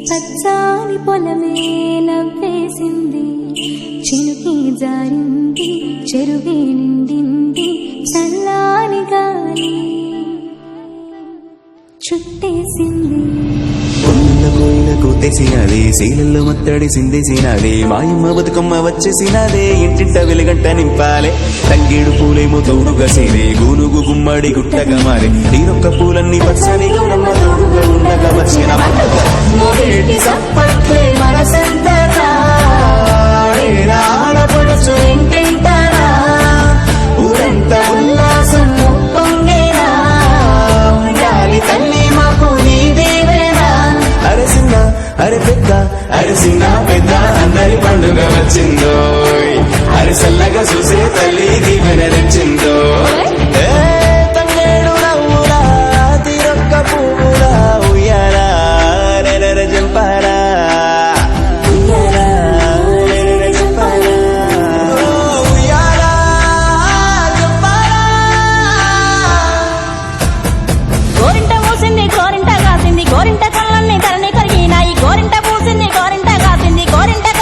పచ్చాని పొలమే నవ్వేసింది, చినుకి జారింది, చెరువే నిండింది, చల్లాని గాలి చుట్టేసింది. కోయిలకు తెసినాదే, శీలల్లో మత్తడి సిందేసినాదే, మాయమ్మ బతుకమ్మ వచ్చేసినాదే, ఇంటింట వెలుగంట నింపాలే. తంగేడు పూలేమో తోడుగా సేరే, గూనుగు గుమ్మడి గుట్టగా మారే, తీరొక్క పూలన్నీ పచ్చని గౌరమ్మ తోడుగా ఉండగా వచ్చిన మనసంతా ఆడపడుచు ఇంటి